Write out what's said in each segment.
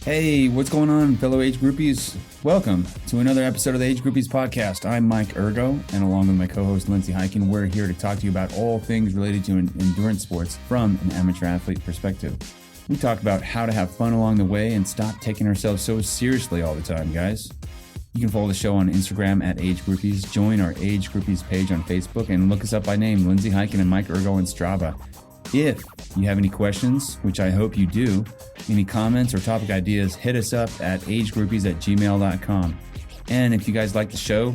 Hey, what's going on, fellow age groupies? Welcome to another episode of the Age Groupies podcast. I'm Mike Ergo, and along with my co-host Lindsay Hikin, we're here to talk to you about all things related to endurance sports from an amateur athlete perspective. We talk about how to have fun along the way and stop taking ourselves so seriously all the time, guys. You can follow the show on Instagram at Age Groupies, join our Age Groupies page on Facebook, and look us up by name, Lindsay Hikin and Mike Ergo on Strava. If you have any questions, which I hope you do, any comments or topic ideas, hit us up at agegroupies@gmail.com. And if you guys like the show,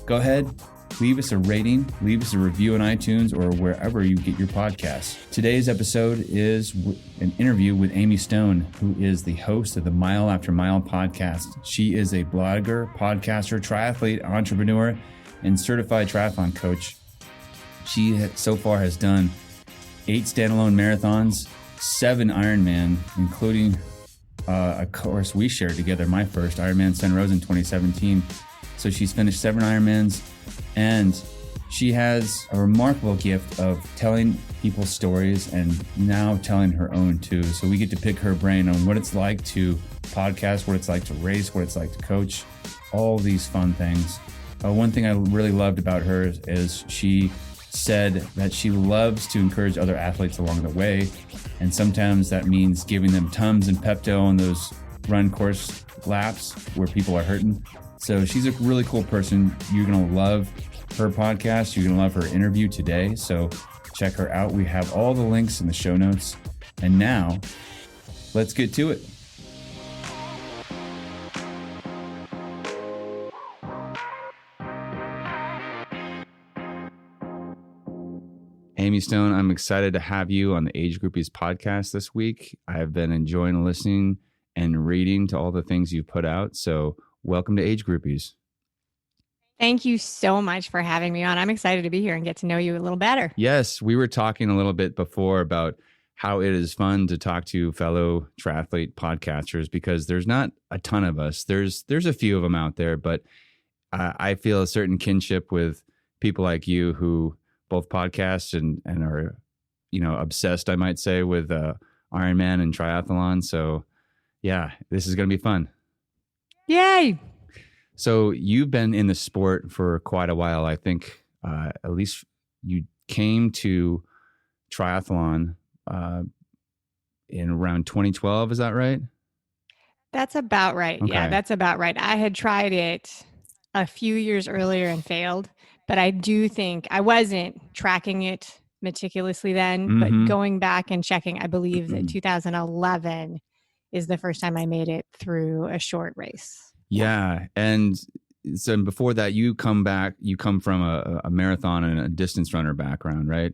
go ahead, leave us a rating, leave us a review on iTunes or wherever you get your podcasts. Today's episode is an interview with Amy Stone, who is the host of the Mile After Mile podcast. She is a blogger, podcaster, triathlete, entrepreneur, and certified triathlon coach. She so far has done 8 standalone marathons, 7 Ironman, including a course we shared together, my first Ironman Sun Rose in 2017. So she's finished 7 Ironmans, and she has a remarkable gift of telling people stories and now telling her own too. So we get to pick her brain on what it's like to podcast, what it's like to race, what it's like to coach, all these fun things. One thing I really loved about her is she said that she loves to encourage other athletes along the way, and sometimes that means giving them Tums and Pepto on those run course laps where people are hurting. So she's a really cool person. You're gonna love her podcast. You're gonna love her interview today. So check her out. We have all the links in the show notes. And now let's get to it. Amy Stone, I'm excited to have you on the Age Groupies podcast this week. I've been enjoying listening and reading to all the things you've put out. So welcome to Age Groupies. Thank you so much for having me on. I'm excited to be here and get to know you a little better. Yes, we were talking a little bit before about how it is fun to talk to fellow triathlete podcasters because there's not a ton of us. There's a few of them out there, but I feel a certain kinship with people like you who both podcast and are, obsessed, I might say, with Ironman and triathlon. So yeah, this is going to be fun. Yay. So you've been in the sport for quite a while. I think at least you came to triathlon in around 2012. Is that right? That's about right. Okay. Yeah, that's about right. I had tried it a few years earlier and failed, but I do think I wasn't tracking it meticulously then, but going back and checking, I believe that 2011 is the first time I made it through a short race. Yeah. And so before that, you come from a marathon and a distance runner background, right?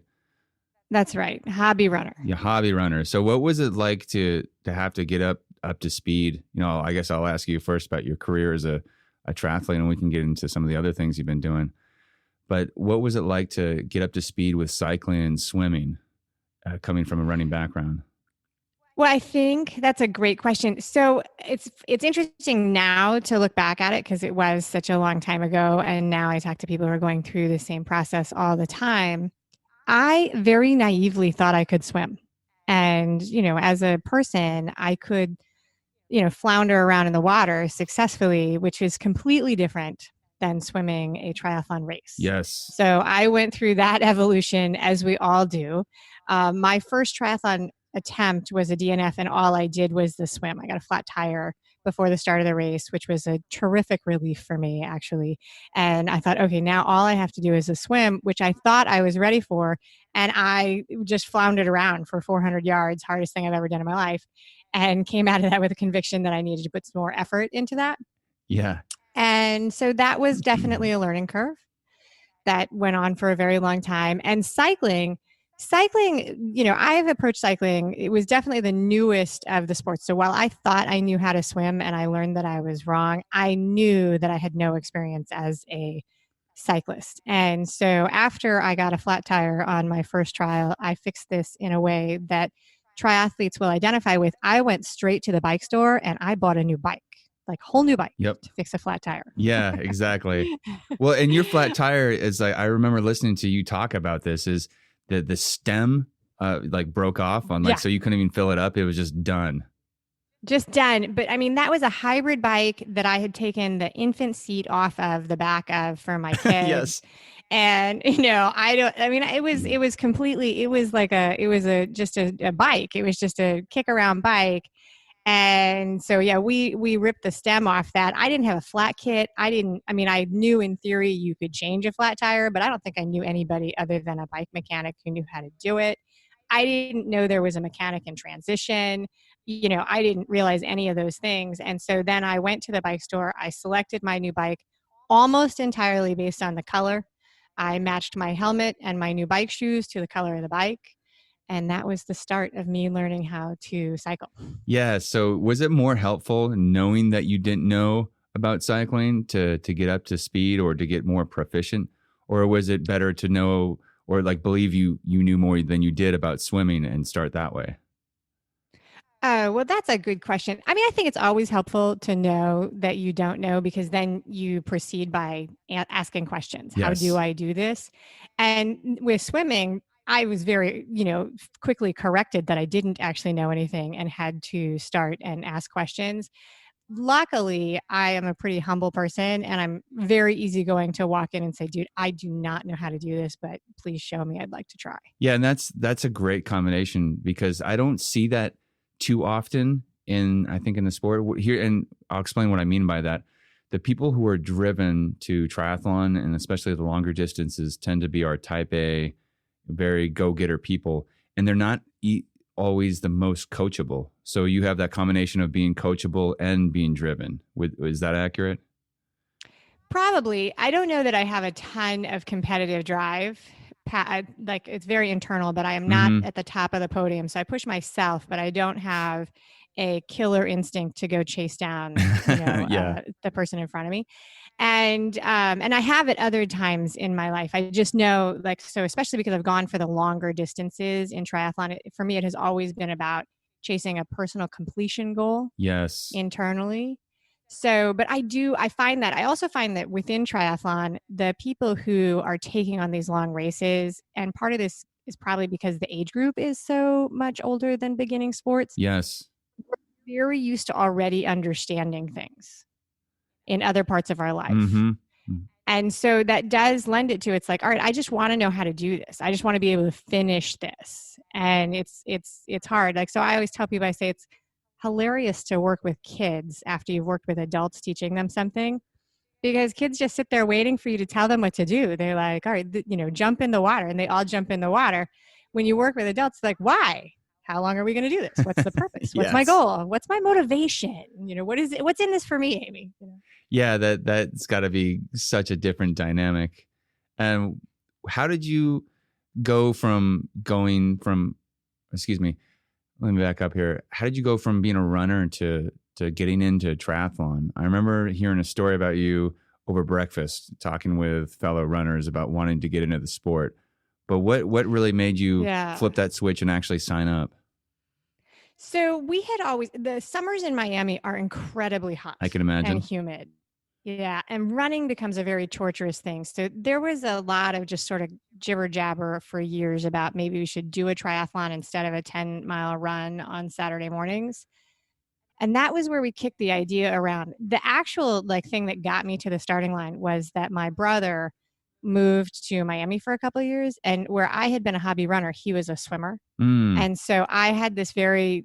That's right. Hobby runner. Yeah, hobby runner. So what was it like to have to get up to speed? I guess I'll ask you first about your career as a triathlete, and we can get into some of the other things you've been doing. But what was it like to get up to speed with cycling and swimming, coming from a running background? Well, I think that's a great question. So it's interesting now to look back at it because it was such a long time ago. And now I talk to people who are going through the same process all the time. I very naively thought I could swim. And, as a person, I could, flounder around in the water successfully, which is completely different than swimming a triathlon race. Yes. So I went through that evolution as we all do. My first triathlon attempt was a DNF, and all I did was the swim. I got a flat tire before the start of the race, which was a terrific relief for me, actually. And I thought, okay, now all I have to do is a swim, which I thought I was ready for. And I just floundered around for 400 yards, hardest thing I've ever done in my life, and came out of that with a conviction that I needed to put some more effort into that. Yeah. And so that was definitely a learning curve that went on for a very long time. And cycling, I've approached cycling. It was definitely the newest of the sports. So while I thought I knew how to swim and I learned that I was wrong, I knew that I had no experience as a cyclist. And so after I got a flat tire on my first trial, I fixed this in a way that triathletes will identify with. I went straight to the bike store and I bought a new bike. Like whole new bike to fix a flat tire. Yeah, exactly. Well, and your flat tire is like, I remember listening to you talk about this, is the stem broke off on so you couldn't even fill it up. It was just done. Just done. But I mean, that was a hybrid bike that I had taken the infant seat off of the back of for my kids. Yes. And, I mean, it was completely, it was just a bike. It was just a kick around bike. And so, yeah, we ripped the stem off that. I didn't have a flat kit. I mean, I knew in theory you could change a flat tire, but I don't think I knew anybody other than a bike mechanic who knew how to do it. I didn't know there was a mechanic in transition. I didn't realize any of those things. And so then I went to the bike store. I selected my new bike almost entirely based on the color. I matched my helmet and my new bike shoes to the color of the bike. And that was the start of me learning how to cycle. Yeah. So was it more helpful knowing that you didn't know about cycling to get up to speed or to get more proficient? Or was it better to know or like believe you knew more than you did about swimming and start that way? Oh, well, that's a good question. I mean, I think it's always helpful to know that you don't know because then you proceed by asking questions. How do Yes. I do this? And with swimming, I was very, quickly corrected that I didn't actually know anything and had to start and ask questions. Luckily, I am a pretty humble person and I'm very easygoing to walk in and say, dude, I do not know how to do this, but please show me. I'd like to try. Yeah, and that's a great combination because I don't see that too often I think in the sport here, and I'll explain what I mean by that. The people who are driven to triathlon and especially the longer distances tend to be our type A, very go-getter people, and they're not always the most coachable. So you have that combination of being coachable and being driven. Is that accurate? Probably. I don't know that I have a ton of competitive drive. Like it's very internal, but I am not Mm-hmm. at the top of the podium. So I push myself, but I don't have a killer instinct to go chase down, Yeah. the person in front of me. And I have at other times in my life. I just know, like, so especially because I've gone for the longer distances in triathlon, for me, it has always been about chasing a personal completion goal Yes. internally. So, but I also find that within triathlon, the people who are taking on these long races, and part of this is probably because the age group is so much older than beginning sports, Yes. very used to already understanding things in other parts of our life. Mm-hmm. And so that does lend it to, it's like, all right, I just want to know how to do this. I just want to be able to finish this. And it's hard. Like, so I always tell people, I say it's hilarious to work with kids after you've worked with adults teaching them something, because kids just sit there waiting for you to tell them what to do. They're like, all right, jump in the water, and they all jump in the water. When you work with adults, like, why? How long are we going to do this? What's the purpose? What's my Yes. goal? What's my motivation? What is it? What's in this for me, Amy? Yeah, that's got to be such a different dynamic. And how did you go from excuse me, let me back up here. How did you go from being a runner to getting into triathlon? I remember hearing a story about you over breakfast, talking with fellow runners about wanting to get into the sport. But what really made you Yeah. flip that switch and actually sign up? So the summers in Miami are incredibly hot I can imagine. and humid. Yeah. And running becomes a very torturous thing. So there was a lot of just sort of jibber jabber for years about maybe we should do a triathlon instead of a 10-mile run on Saturday mornings. And that was where we kicked the idea around. The actual thing that got me to the starting line was that my brother moved to Miami for a couple of years, and where I had been a hobby runner, he was a swimmer. Mm. And so I had this very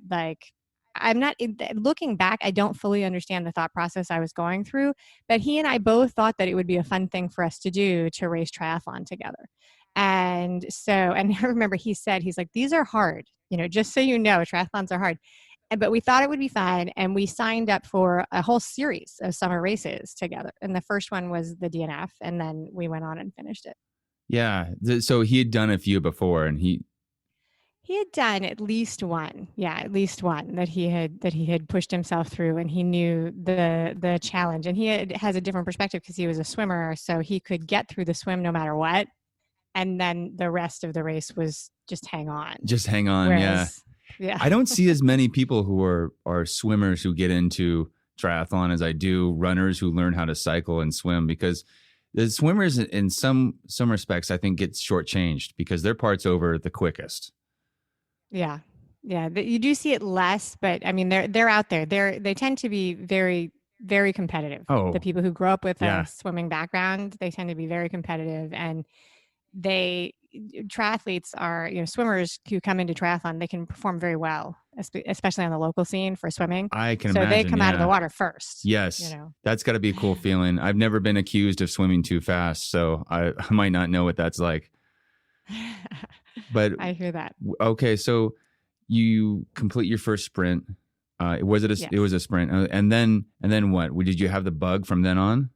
I'm not looking back, I don't fully understand the thought process I was going through, but he and I both thought that it would be a fun thing for us to do, to race triathlon together. And I remember he's like, these are hard, just so you know, triathlons are hard. But we thought it would be fun, and we signed up for a whole series of summer races together. And the first one was the DNF, and then we went on and finished it. Yeah. So he had done a few before, and he had done at least one, that he had pushed himself through, and he knew the challenge. And has a different perspective because he was a swimmer, so he could get through the swim no matter what. And then the rest of the race was just hang on. Just hang on. Whereas, yeah. I don't see as many people who are swimmers who get into triathlon as I do runners who learn how to cycle and swim, because the swimmers in some respects, I think, get shortchanged because their part's over the quickest. Yeah. Yeah, you do see it less, but I mean, they're out there. They tend to be very, very competitive. The Oh, people who grow up with a yeah. swimming background, they tend to be very competitive, and they triathletes are, swimmers who come into triathlon, they can perform very well, especially on the local scene for swimming. I can So they imagine. come out of the Yeah. water first, you Yes. know. That's got to be a cool feeling. I've never been accused of swimming too fast, so I might not know what that's like. But I hear that. okay, so you complete your first sprint. It was Yes. a sprint, and then what? Did you have the bug from then on?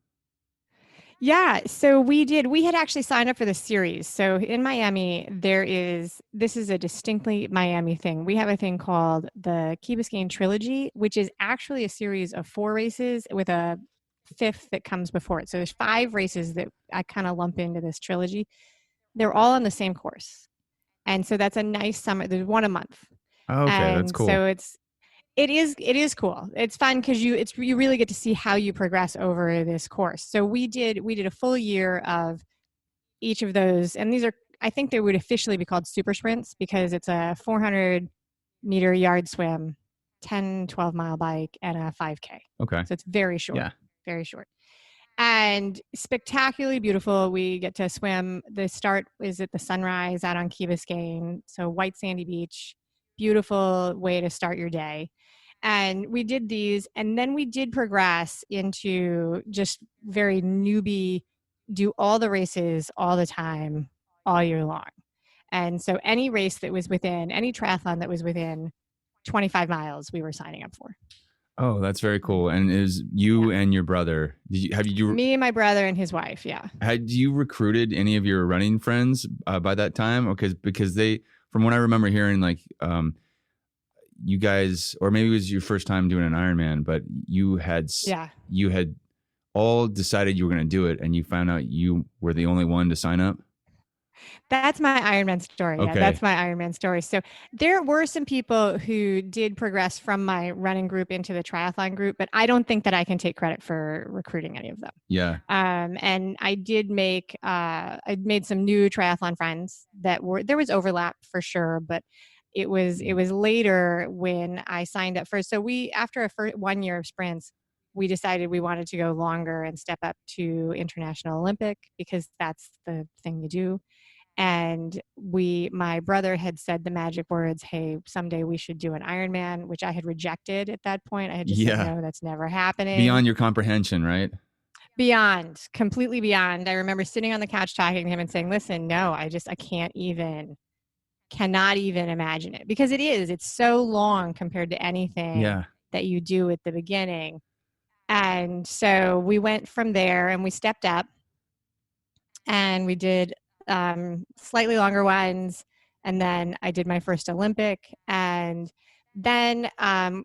Yeah, so we had actually signed up for the series. So in Miami, this is a distinctly Miami thing. We have a thing called the Key Biscayne Trilogy, which is actually a series of 4 races with a fifth that comes before it. So there's 5 races that I kind of lump into this trilogy. They're all on the same course. And so that's a nice summer. There's one a month. Oh, okay, that's And cool. so it is cool. It's fun because you really get to see how you progress over this course. So we did a full year of each of those, and these are, I think they would officially be called super sprints because it's a 400-meter yard swim, 10-12 mile bike, and a 5K. Okay. So it's very short, Yeah. very short. And spectacularly beautiful. We get to swim. The start is at the sunrise out on Key Biscayne. So white sandy beach, beautiful way to start your day. And we did these, and then we did progress into just very newbie, do all the races all the time, all year long. And so any race that was within, any triathlon that was within 25 miles, we were signing up for. Oh, that's very cool. And is you Yeah. and your brother? Me and my brother and his wife. Yeah. Had you recruited any of your running friends by that time? Or because they, from what I remember hearing, like you guys, or maybe it was your first time doing an Ironman, but Yeah. you had all decided you were going to do it, and you found out you were the only one to sign up. That's my Ironman story. Yeah, Okay. that's my Ironman story. So there were some people who did progress from my running group into the triathlon group, but I don't think that I can take credit for recruiting any of them. Yeah. And I made some new triathlon friends there was overlap for sure, but it was later when I signed up first. So after a first 1 year of sprints, we decided we wanted to go longer and step up to International Olympic because that's the thing to do. And my brother had said the magic words, "Hey, someday we should do an Ironman," which I had rejected at that point. I had just said, Yeah. "No, that's never happening." Beyond your comprehension, right? Beyond, completely beyond. I remember sitting on the couch talking to him and saying, "Listen, no, I cannot even imagine it because it's so long compared to anything Yeah. that you do at the beginning." And so we went from there and we stepped up and we did slightly longer ones. And then I did my first Olympic. And then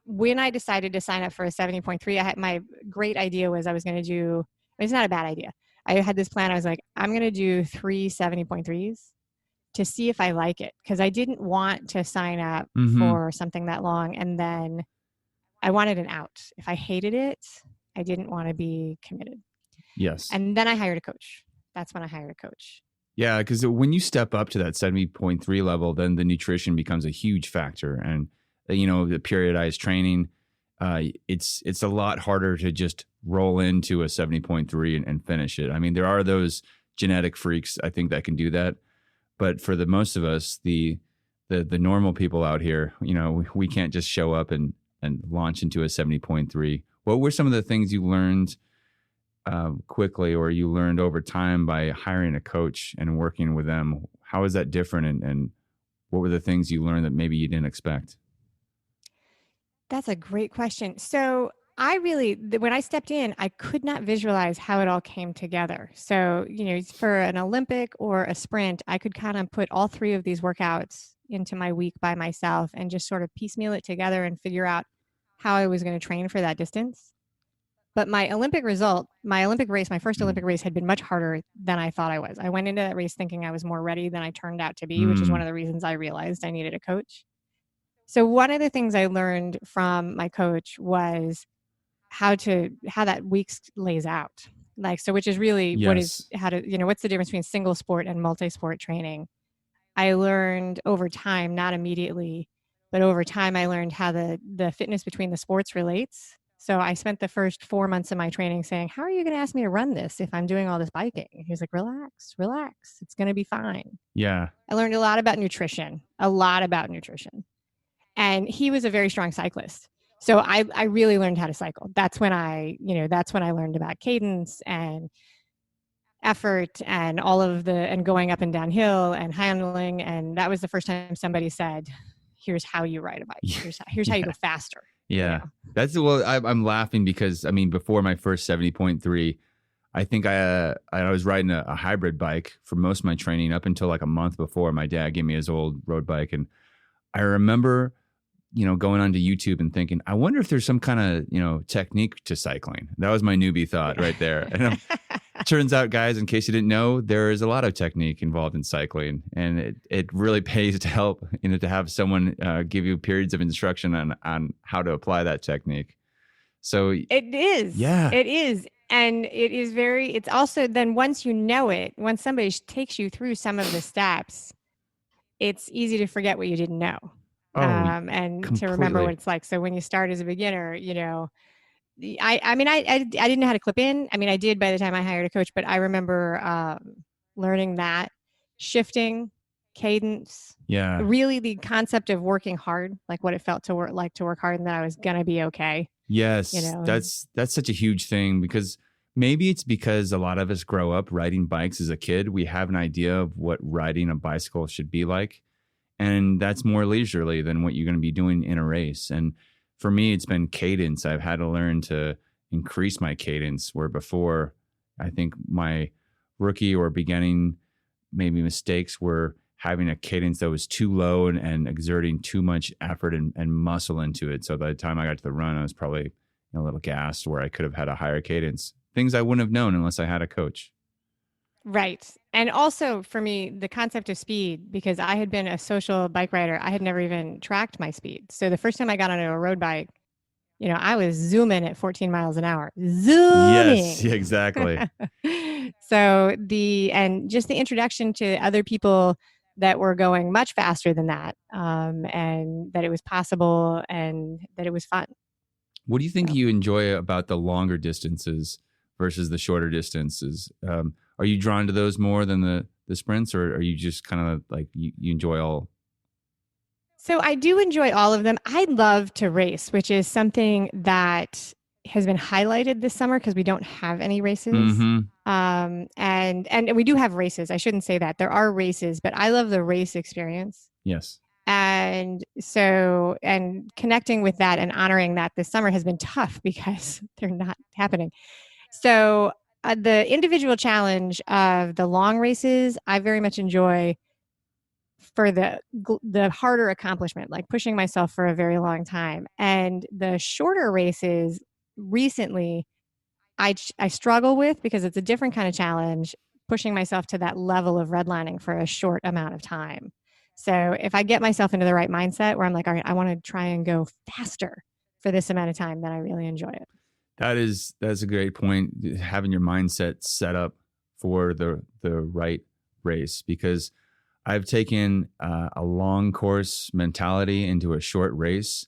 when I decided to sign up for a 70.3, my great idea was I was going to do, it's not a bad idea. I had this plan. I was like, I'm going to do 3 70.3s to see if I like it. Because I didn't want to sign up Mm-hmm. for something that long. And then I wanted an out. If I hated it, I didn't want to be committed. Yes. And then I hired a coach. That's when I hired a coach. Yeah, because when you step up to that 70.3 level, then the nutrition becomes a huge factor, and the periodized training. It's a lot harder to just roll into a 70.3 and finish it. I mean, there are those genetic freaks, I think, that can do that, but for the most of us, the normal people out here, we can't just show up and launch into a 70.3. What were some of the things you learned quickly, or you learned over time by hiring a coach and working with them? How is that different, and what were the things you learned that maybe you didn't expect? That's a great question. So when I stepped in, I could not visualize how it all came together. So, for an Olympic or a sprint, I could kind of put all 3 of these workouts into my week by myself and just sort of piecemeal it together and figure out how I was going to train for that distance. But my Olympic race, my first Olympic race, had been much harder than I thought I was. I went into that race thinking I was more ready than I turned out to be, which is one of the reasons I realized I needed a coach. So one of the things I learned from my coach was how that week lays out. Which is really Yes. what's the difference between single sport and multi-sport training. I learned over time, not immediately, But over time, I learned how the fitness between the sports relates. So I spent the first 4 months of my training saying, how are you going to ask me to run this if I'm doing all this biking? He was like, relax, relax. It's going to be fine. Yeah. I learned a lot about nutrition, a lot about nutrition. And he was a very strong cyclist. So I really learned how to cycle. That's when that's when I learned about cadence and effort and and going up and downhill and handling. And that was the first time somebody said, here's how you ride a bike. Here's how you go faster. Yeah. Well, I'm laughing because, I mean, before my first 70.3, I think I was riding a hybrid bike for most of my training up until like a month before my dad gave me his old road bike. And I remember, going onto YouTube and thinking, I wonder if there's some kind of, technique to cycling. That was my newbie thought right there. And turns out, guys, in case you didn't know, there is a lot of technique involved in cycling, and it really pays to help, to have someone give you periods of instruction on how to apply that technique. So it is. Yeah. It is. And it's also then once you know it, once somebody takes you through some of the steps, it's easy to forget what you didn't know. And completely. To remember what it's like. So when you start as a beginner, I didn't know how to clip in. I mean, I did by the time I hired a coach, but I remember learning that shifting, cadence, really the concept of working hard, like what it felt to work hard and that I was going to be okay. Yes. That's such a huge thing, because maybe it's because a lot of us grow up riding bikes as a kid. We have an idea of what riding a bicycle should be like. And that's more leisurely than what you're going to be doing in a race. And for me, it's been cadence. I've had to learn to increase my cadence, where before, I think my rookie or beginning maybe mistakes were having a cadence that was too low and exerting too much effort and muscle into it. So by the time I got to the run, I was probably a little gassed, where I could have had a higher cadence. Things I wouldn't have known unless I had a coach. Right. And also for me, the concept of speed, because I had been a social bike rider, I had never even tracked my speed. So the first time I got onto a road bike, I was zooming at 14 miles an hour. Zooming. Yes, exactly. And just the introduction to other people that were going much faster than that, and that it was possible and that it was fun. What do you think you enjoy about the longer distances versus the shorter distances? Are you drawn to those more than the sprints, or are you just kind of like you enjoy all? So I do enjoy all of them. I love to race, which is something that has been highlighted this summer because we don't have any races. Mm-hmm. And we do have races. I shouldn't say that. There are races, but I love the race experience. Yes. And connecting with that and honoring that this summer has been tough because they're not happening. So the individual challenge of the long races, I very much enjoy for the harder accomplishment, like pushing myself for a very long time. And the shorter races recently, I struggle with, because it's a different kind of challenge, pushing myself to that level of redlining for a short amount of time. So if I get myself into the right mindset where I'm like, all right, I want to try and go faster for this amount of time, then I really enjoy it. That's a great point. Having your mindset set up for the right race, because I've taken a long course mentality into a short race,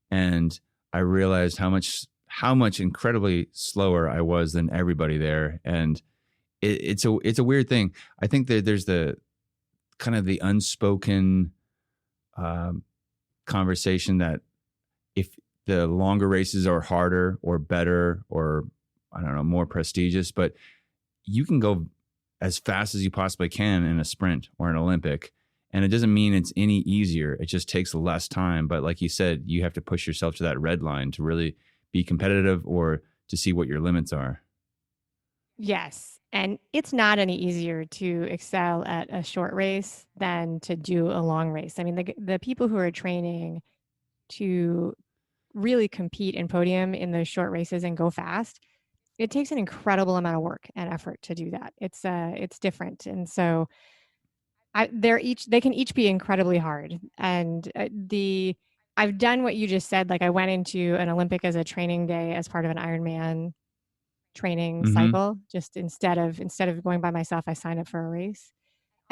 and I realized how much incredibly slower I was than everybody there. And it's a weird thing. I think that there's the kind of the unspoken conversation that if the longer races are harder or better or, I don't know, more prestigious, but you can go as fast as you possibly can in a sprint or an Olympic. And it doesn't mean it's any easier. It just takes less time. But like you said, you have to push yourself to that red line to really be competitive or to see what your limits are. Yes. And it's not any easier to excel at a short race than to do a long race. I mean, the people who are training to really compete and podium in those short races and go fast, it takes an incredible amount of work and effort to do that. It's different. And so they can each be incredibly hard. And I've done what you just said. Like I went into an Olympic as a training day as part of an Ironman training cycle. Just instead of going by myself, I signed up for a race.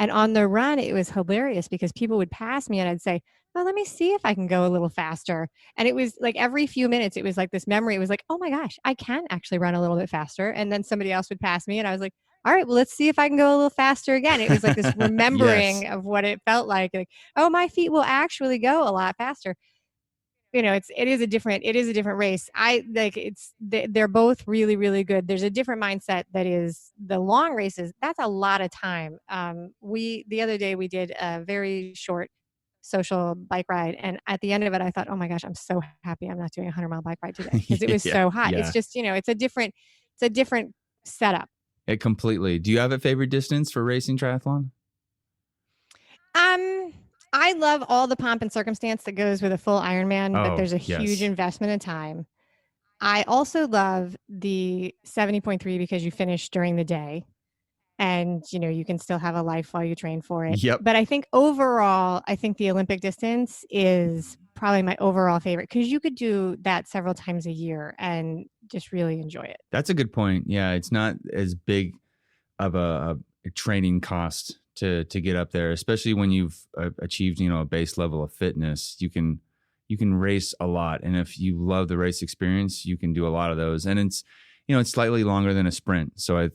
And on the run, it was hilarious because people would pass me and I'd say, "Oh, let me see if I can go a little faster." And it was like every few minutes, it was like this memory. It was like, "Oh my gosh, I can actually run a little bit faster." And then somebody else would pass me and I was like, "All right, well, let's see if I can go a little faster again." It was like this Yes. remembering of what it felt like, "Oh, my feet will actually go a lot faster." It is a different race. I like they're both really, really good. There's a different mindset that is the long races. That's a lot of time. We the other day we did a very short social bike ride, and at the end of it I thought, oh my gosh, I'm so happy I'm not doing a 100-mile bike ride today because it was Yeah. so hot. It's Yeah. just, it's a different setup. It completely. Do you have a favorite distance for racing triathlon? um I love all the pomp and circumstance that goes with a full Ironman, but Oh, there's a huge yes. investment in time. I also love the 70.3 because you finish during the day and you can still have a life while you train for it. Yep. But I think overall, I think the Olympic distance is probably my overall favorite because you could do that several times a year and just really enjoy it. That's a good point. Yeah, it's not as big of a training cost to get up there, especially when you've achieved a base level of fitness. You can race a lot, and if you love the race experience, you can do a lot of those. And it's slightly longer than a sprint. So I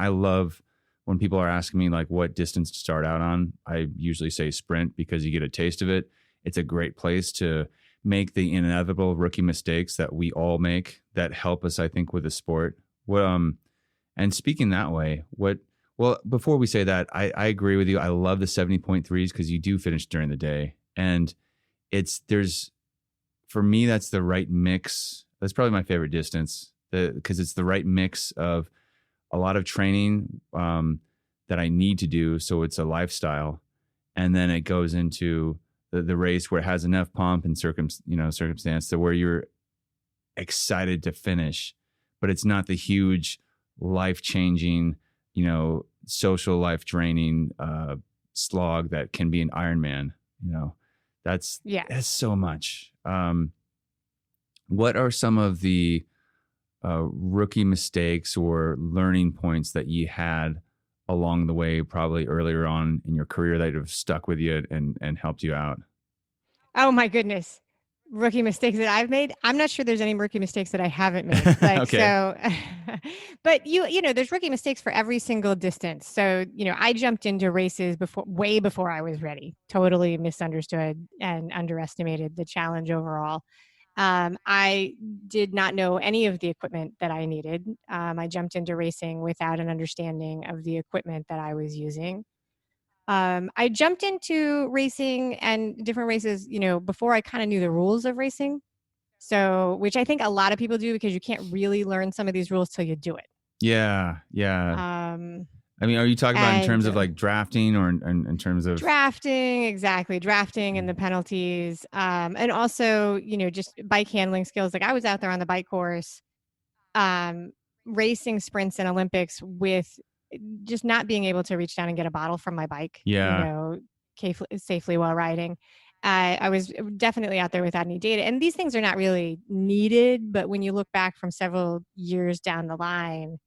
love when people are asking me like what distance to start out on. I usually say sprint because you get a taste of it. It's a great place to make the inevitable rookie mistakes that we all make that help us, I think, with the sport. Well, and speaking that way, well, before we say that, I agree with you. I love the 70.3s because you do finish during the day. And for me, that's the right mix. That's probably my favorite distance because it's the right mix of a lot of training that I need to do. So it's a lifestyle. And then it goes into the race where it has enough pomp and circumstance to where you're excited to finish, but it's not the huge life-changing, social life draining slog that can be an Ironman. That's Yeah. that's so much. What are some of the rookie mistakes or learning points that you had along the way, probably earlier on in your career, that have stuck with you and helped you out? Oh my goodness. Rookie mistakes that I've made. I'm not sure there's any rookie mistakes that I haven't made. Like, Okay. so, but there's rookie mistakes for every single distance. So, I jumped into races way before I was ready, totally misunderstood and underestimated the challenge overall. I did not know any of the equipment that I needed. I jumped into racing without an understanding of the equipment that I was using. I jumped into racing and different races, before I kind of knew the rules of racing. So, which I think a lot of people do because you can't really learn some of these rules till you do it. Yeah. Yeah. Um, I mean, are you talking about in terms and of like drafting or in terms of? Drafting, exactly, drafting and the penalties, and also, just bike handling skills. Like I was out there on the bike course, um, racing sprints and Olympics with just not being able to reach down and get a bottle from my bike, Yeah. safely while riding. I was definitely out there without any data. And these things are not really needed, but when you look back from several years down the line,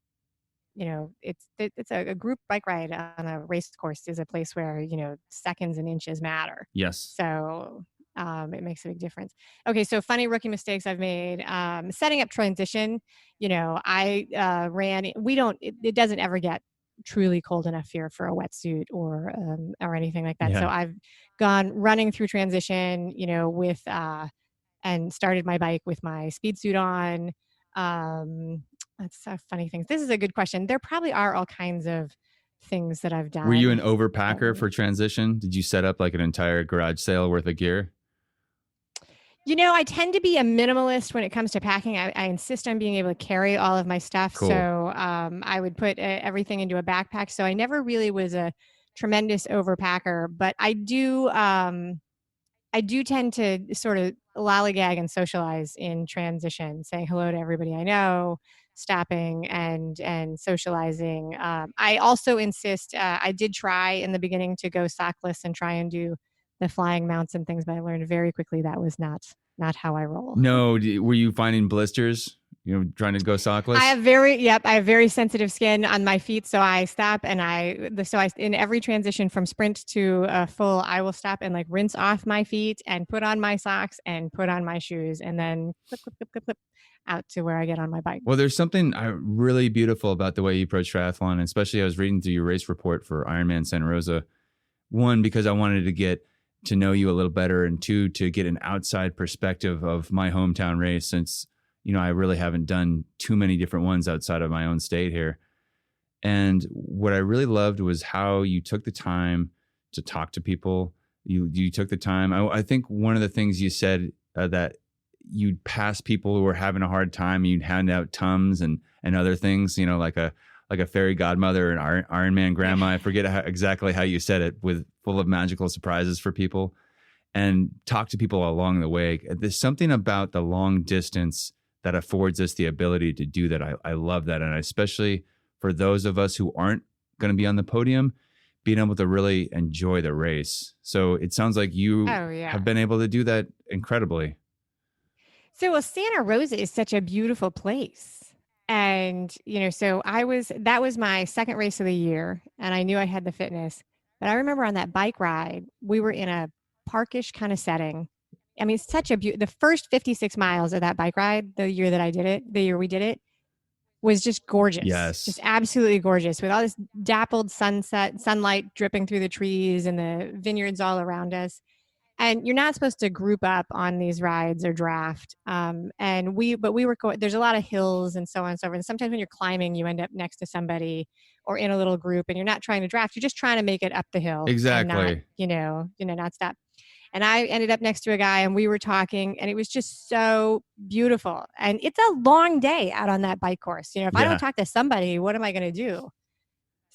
it's a group bike ride on a race course is a place where, seconds and inches matter. Yes. So it makes a big difference. Okay, so funny rookie mistakes I've made. Setting up transition. I ran. We don't. It doesn't ever get truly cold enough here for a wetsuit or anything like that. So Yeah. I've gone running through transition. With and started my bike with my speed suit on. That's funny things. This is a good question. There probably are all kinds of things that I've Were you done. an overpacker for transition? Did you set up like an entire garage sale worth of gear? I tend to be a minimalist when it comes to packing. I insist on being able to carry all of my stuff. Cool. So I would put everything into a backpack. So I never really was a tremendous overpacker, but I do tend to sort of lollygag and socialize in transition, saying hello to everybody I know, stopping and socializing. I also insist. I did try in the beginning to go sockless and try and do the flying mounts and things, but I learned very quickly that was not how I roll. No. Were you finding blisters trying to go sockless? I have very sensitive skin on my feet. So I stop and in every transition from sprint to full, I will stop and like rinse off my feet and put on my socks and put on my shoes and then clip, clip, clip, clip, clip out to where I get on my bike. Well, there's something really beautiful about the way you approach triathlon, especially I was reading through your race report for Ironman Santa Rosa. One, because I wanted to get to know you a little better, and two, to get an outside perspective of my hometown race, since I really haven't done too many different ones outside of my own state here. And what I really loved was how you took the time to talk to people. You took the time. I think one of the things you said that you'd pass people who were having a hard time. You'd hand out Tums and other things, like a fairy godmother and Ironman grandma. I forget exactly how you said it, with full of magical surprises for people, and talk to people along the way. There's something about the long distance that affords us the ability to do that. I love that. And especially for those of us who aren't going to be on the podium, being able to really enjoy the race. So it sounds like you have been able to do that incredibly. So, Santa Rosa is such a beautiful place. And, that was my second race of the year, and I knew I had the fitness. But I remember on that bike ride, we were in a parkish kind of setting. I mean, it's such the first 56 miles of that bike ride, the year we did it, was just gorgeous. Yes. Just absolutely gorgeous, with all this dappled sunlight dripping through the trees and the vineyards all around us. And you're not supposed to group up on these rides or draft. But we were going, there's a lot of hills and so on and so forth. And sometimes when you're climbing, you end up next to somebody or in a little group, and you're not trying to draft. You're just trying to make it up the hill. Exactly. And not stop. And I ended up next to a guy, and we were talking, and it was just so beautiful. And it's a long day out on that bike course. If I don't talk to somebody, what am I going to do?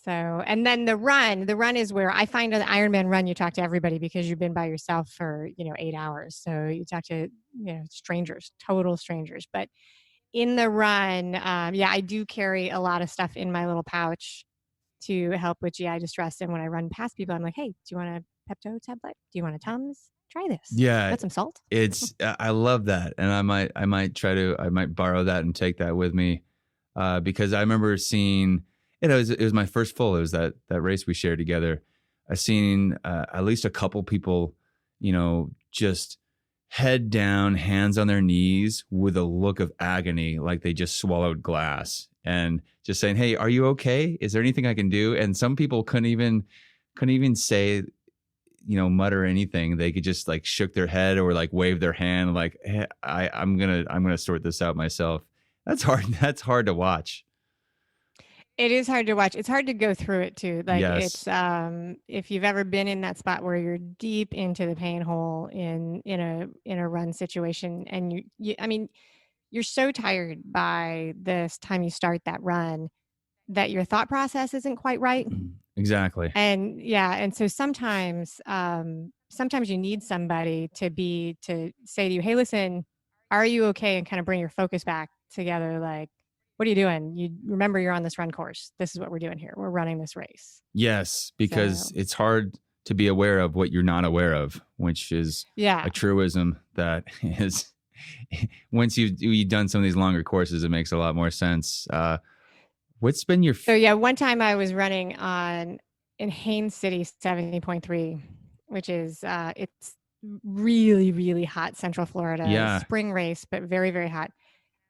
So, and then the run is where I find on the Ironman run, you talk to everybody because you've been by yourself for, 8 hours. So you talk to, strangers, total strangers. But in the run, I do carry a lot of stuff in my little pouch to help with GI distress. And when I run past people, I'm like, hey, do you want a Pepto tablet? Do you want a Tums? Try this. Yeah. Got some salt? I love that. And I might borrow that and take that with me because I remember seeing, it was my first full. It was that race we shared together. I seen at least a couple people, just head down, hands on their knees with a look of agony, like they just swallowed glass, and just saying, "Hey, are you okay? Is there anything I can do?" And some people couldn't even say, mutter anything. They could just like shook their head or like wave their hand, like, hey, I'm gonna sort this out myself. That's hard. That's hard to watch. It is hard to watch. It's hard to go through it too. Like yes. It's if you've ever been in that spot where you're deep into the pain hole in a run situation, and you're so tired by this time you start that run that your thought process isn't quite right. Exactly. And so sometimes you need somebody to say to you, hey, listen, are you okay? And kind of bring your focus back together. Like, what are you doing? You remember you're on this run course. This is what we're doing here. We're running this race. Yes, because it's hard to be aware of what you're not aware of, which is a truism that is, once you've done some of these longer courses, it makes a lot more sense. What's been your... one time I was running in Haines City 70.3, which is, it's really, really hot Central Florida, spring race, but very, very hot.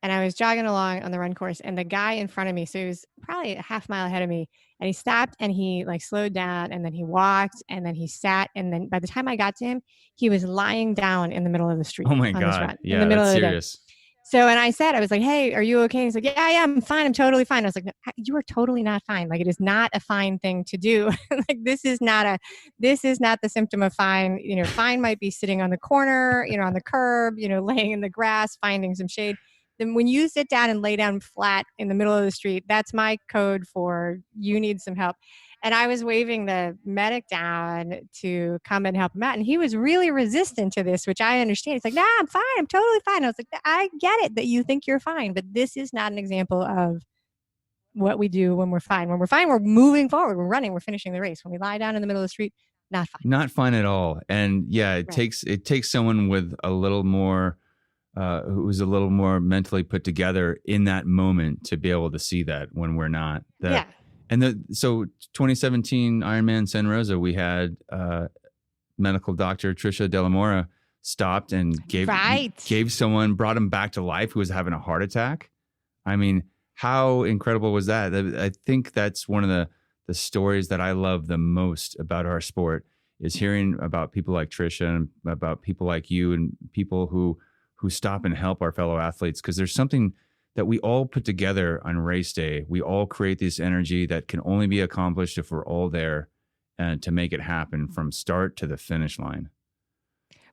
And I was jogging along on the run course, and the guy in front of me, so he was probably a half mile ahead of me, and he stopped and he like slowed down, and then he walked, and then he sat, and then by the time I got to him, he was lying down in the middle of the street. Oh my God. God. Run, in the middle that's of the serious. Day. So, and I was like, hey, are you okay? He's like, yeah, I'm fine. I'm totally fine. I was like, no, you are totally not fine. Like, it is not a fine thing to do. Like, this is not the symptom of fine. Fine might be sitting on the corner, on the curb, laying in the grass, finding some shade. Then when you sit down and lay down flat in the middle of the street, that's my code for you need some help. And I was waving the medic down to come and help him out. And he was really resistant to this, which I understand. He's like, nah, I'm fine. I'm totally fine. I was like, I get it that you think you're fine, but this is not an example of what we do when we're fine. When we're fine, we're moving forward. We're running. We're finishing the race. When we lie down in the middle of the street, not fine. Not fine at all. And it takes someone with a little more who's a little more mentally put together in that moment to be able to see that when we're not. Yeah. So 2017 Ironman San Rosa, we had medical doctor Trisha Delamora stopped and gave someone, brought him back to life who was having a heart attack. I mean, how incredible was that? I think that's one of the stories that I love the most about our sport, is hearing about people like Trisha and about people like you and people who stop and help our fellow athletes, because there's something that we all put together on race day. We all create this energy that can only be accomplished if we're all there and to make it happen from start to the finish line.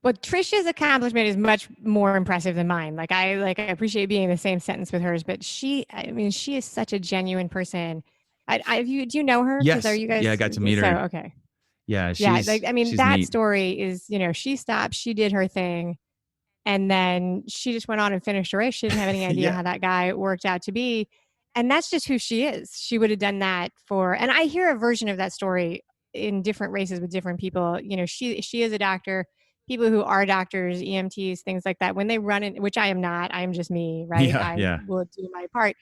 Well, Trisha's accomplishment is much more impressive than mine. I appreciate being in the same sentence with hers, but she is such a genuine person. Do you know her? Yes. Are you guys? Yeah, I got to meet her. So, okay. Yeah. She's that neat. story is, she stopped, she did her thing, and then she just went on and finished her race. She didn't have any idea how that guy worked out to be. And that's just who she is. She would have done that and I hear a version of that story in different races with different people. She is a doctor. People who are doctors, EMTs, things like that, when they run in, which I am not, I'm just me, right? I will do my part.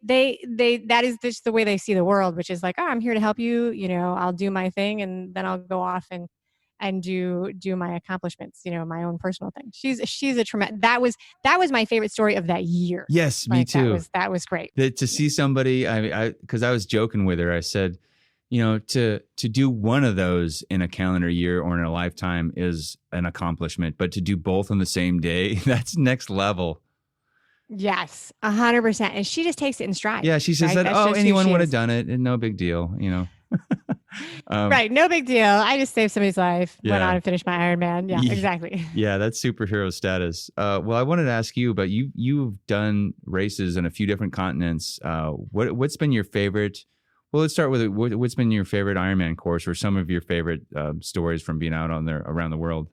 That is just the way they see the world, which is like, oh, I'm here to help you. I'll do my thing, and then I'll go off and do my accomplishments, my own personal thing. She's a tremendous, that was my favorite story of that year. Yes, me too. That was great. To see somebody, because I was joking with her, I said, to do one of those in a calendar year or in a lifetime is an accomplishment, but to do both on the same day, that's next level. Yes, 100%. And she just takes it in stride. Yeah, she says that, anyone would have done it, and no big deal, right, no big deal. I just saved somebody's life, went on and finished my Ironman. Yeah, exactly. Yeah, that's superhero status. Well, I wanted to ask you, but you've done races in a few different continents. What's been your favorite? Well, let's start with what's been your favorite Ironman course, or some of your favorite stories from being out around the world?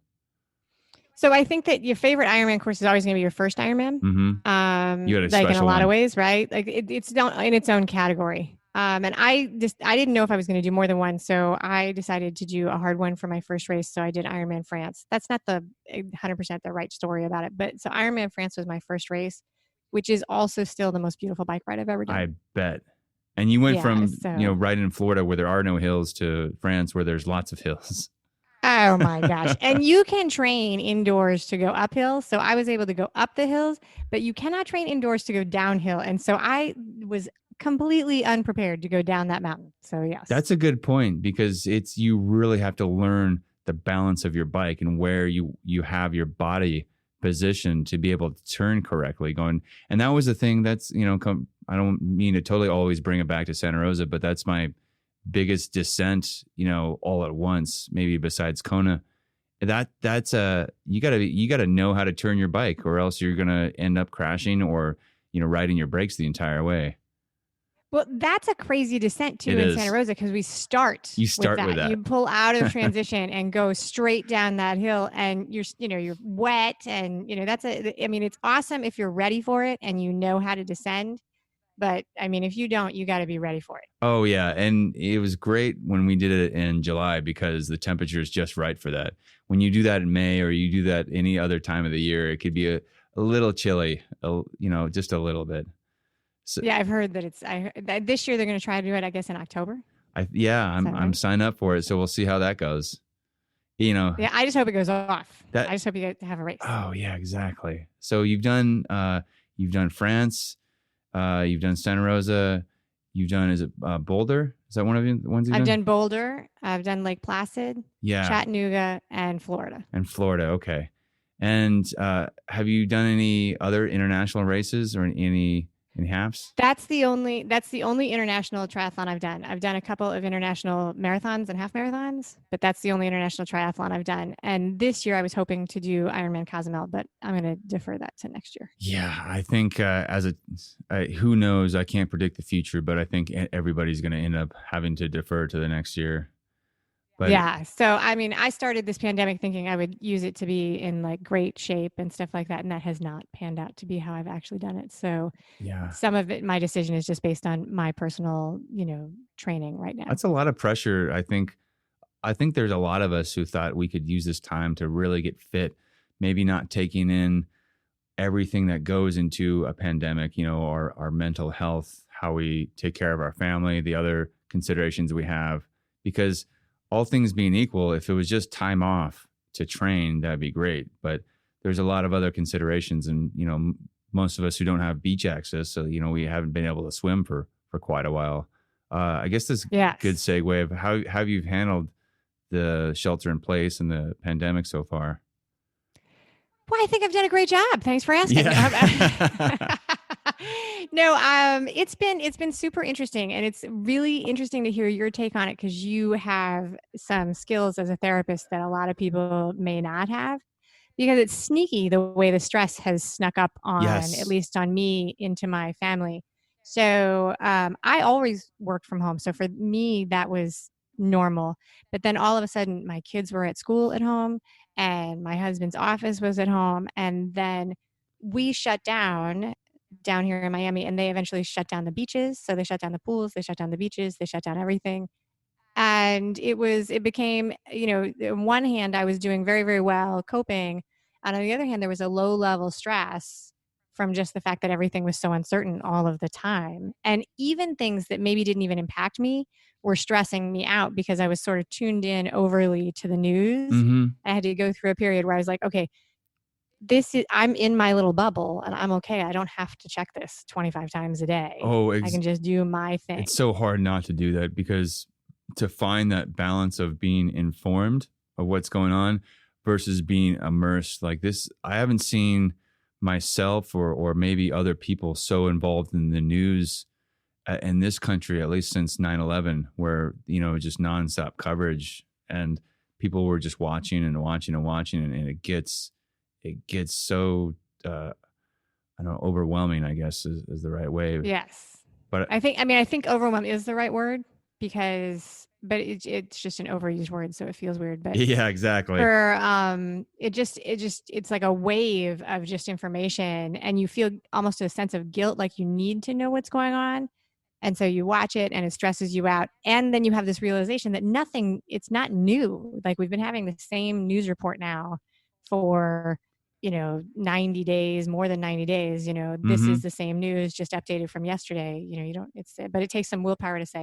So I think that your favorite Ironman course is always going to be your first Ironman. Mm-hmm. You had a in a lot one. Of ways, right? Like it's in its own category. And I didn't know if I was going to do more than one, so I decided to do a hard one for my first race. So I did Ironman France. That's not the 100% the right story about it, but so Ironman France was my first race, which is also still the most beautiful bike ride I've ever done. I bet. And you went from right in Florida where there are no hills to France where there's lots of hills. Oh my gosh. And you can train indoors to go uphill. So I was able to go up the hills, but you cannot train indoors to go downhill. And so I was completely unprepared to go down that mountain. So yes. That's a good point, because you really have to learn the balance of your bike and where you have your body positioned to be able to turn correctly going. And that was the thing that's, I don't mean to totally always bring it back to Santa Rosa, but that's my biggest descent, all at once, maybe besides Kona. That's you gotta know how to turn your bike, or else you're gonna end up crashing or riding your brakes the entire way. Well, that's a crazy descent too in Santa Rosa, because you start with that. You pull out of transition and go straight down that hill, and you're wet, and it's awesome if you're ready for it and you know how to descend. But if you don't, you got to be ready for it. Oh yeah. And it was great when we did it in July, because the temperature is just right for that. When you do that in May, or you do that any other time of the year, it could be a little chilly, just a little bit. So, yeah, I've heard that this year they're going to try to do it, I guess, in October. I'm signed up for it. So we'll see how that goes. Yeah, I just hope it goes off. I just hope you get to have a race. Oh yeah, exactly. So you've done France. You've done Santa Rosa. You've done, is it Boulder? Is that one of the ones you've done? I've done Boulder. I've done Lake Placid. Yeah. Chattanooga and Florida. Okay. And have you done any other international races or any halves? That's the only international triathlon I've done. I've done a couple of international marathons and half marathons, but that's the only international triathlon I've done. And this year I was hoping to do Ironman Cozumel, but I'm going to defer that to next year. Yeah, I think who knows? I can't predict the future, but I think everybody's going to end up having to defer to the next year. But yeah. So, I started this pandemic thinking I would use it to be in like great shape and stuff like that. And that has not panned out to be how I've actually done it. So yeah, some of it, my decision is just based on my personal, training right now. That's a lot of pressure. I think there's a lot of us who thought we could use this time to really get fit, maybe not taking in everything that goes into a pandemic, our mental health, how we take care of our family, the other considerations we have, because all things being equal, if it was just time off to train, that'd be great. But there's a lot of other considerations, and, most of us who don't have beach access, so, we haven't been able to swim for quite a while. I guess this is a good segue of how have you handled the shelter in place and the pandemic so far? Well, I think I've done a great job. Thanks for asking. Yeah. No, it's been super interesting, and it's really interesting to hear your take on it, because you have some skills as a therapist that a lot of people may not have, because it's sneaky the way the stress has snuck up on, Yes. at least on me, into my family. So I always worked from home. So for me, that was normal. But then all of a sudden, my kids were at school at home, and my husband's office was at home. And then we shut down here in Miami, and they eventually shut down the beaches. So they shut down the pools, they shut down the beaches, they shut down everything. And it became, on one hand, I was doing very, very well coping. And on the other hand, there was a low level stress from just the fact that everything was so uncertain all of the time. And even things that maybe didn't even impact me were stressing me out, because I was sort of tuned in overly to the news. Mm-hmm. I had to go through a period where I was like, okay, I'm in my little bubble and I'm okay. I don't have to check this 25 times a day. Oh, I can just do my thing. It's so hard not to do that, because to find that balance of being informed of what's going on versus being immersed like this. I haven't seen myself or maybe other people so involved in the news in this country, at least since 9/11, where, just nonstop coverage, and people were just watching and watching and watching. And it gets so, I don't know, overwhelming, I guess is the right way. Yes. But I think overwhelming is the right word, but it's just an overused word, so it feels weird. But yeah, exactly. It's like a wave of just information, and you feel almost a sense of guilt, like you need to know what's going on. And so you watch it and it stresses you out. And then you have this realization that it's not new. Like, we've been having the same news report now for, 90 days, more than 90 days. This is the same news, just updated from yesterday. But it takes some willpower to say,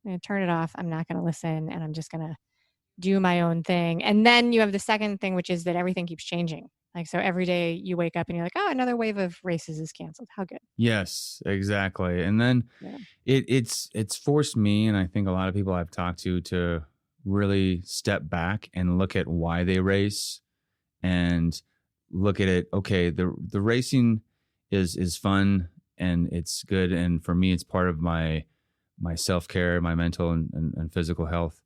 I'm going to turn it off. I'm not going to listen. And I'm just going to do my own thing. And then you have the second thing, which is that everything keeps changing. Like, so every day you wake up and you're like, oh, another wave of races is canceled. How good. Yes, exactly. And then it's forced me, and I think a lot of people I've talked to really step back and look at why they race, and look at it. Okay, the racing is fun and it's good, and for me, it's part of my self-care, my mental and physical health.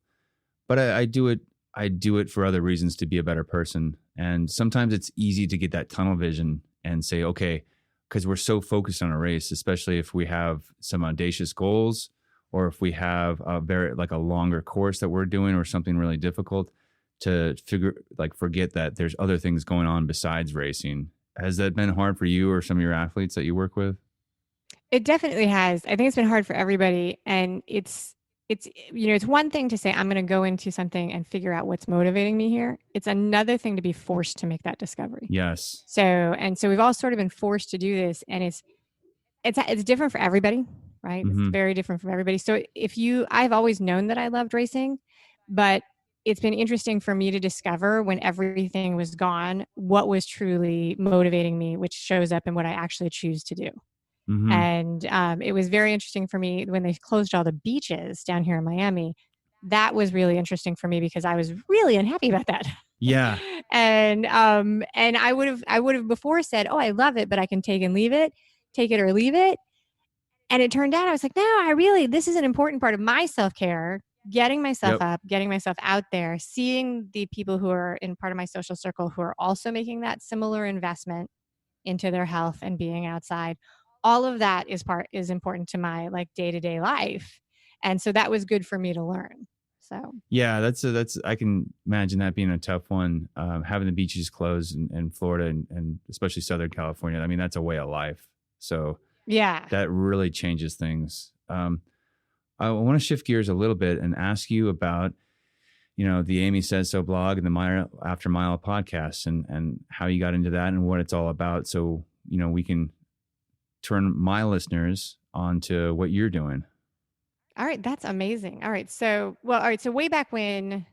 But I do it for other reasons, to be a better person. And sometimes it's easy to get that tunnel vision and say, okay, because we're so focused on a race, especially if we have some audacious goals, or if we have a longer course that we're doing, or something really difficult, to forget that there's other things going on besides racing. Has that been hard for you or some of your athletes that you work with? It definitely has. I think it's been hard for everybody. And it's one thing to say, I'm going to go into something and figure out what's motivating me here. It's another thing to be forced to make that discovery. Yes. So we've all sort of been forced to do this, and it's different for everybody, right? Mm-hmm. It's very different from everybody. So I've always known that I loved racing, but it's been interesting for me to discover, when everything was gone, what was truly motivating me, which shows up in what I actually choose to do. Mm-hmm. And it was very interesting for me when they closed all the beaches down here in Miami. That was really interesting for me, because I was really unhappy about that. Yeah. And I would have before said, oh, I love it, but I can take it or leave it. And it turned out I was like, no, this is an important part of my self-care, getting myself up, getting myself out there, seeing the people who are in part of my social circle who are also making that similar investment into their health and being outside. All of that is important to my day-to-day life. And so that was good for me to learn. So yeah, that's I can imagine that being a tough one, having the beaches closed in Florida and especially Southern California. I mean, that's a way of life. So yeah, that really changes things. I want to shift gears a little bit and ask you about, the Amy Says So blog and the After Mile podcast, and how you got into that and what it's all about. So we can turn my listeners onto what you're doing. All right. That's amazing. All right. So way back when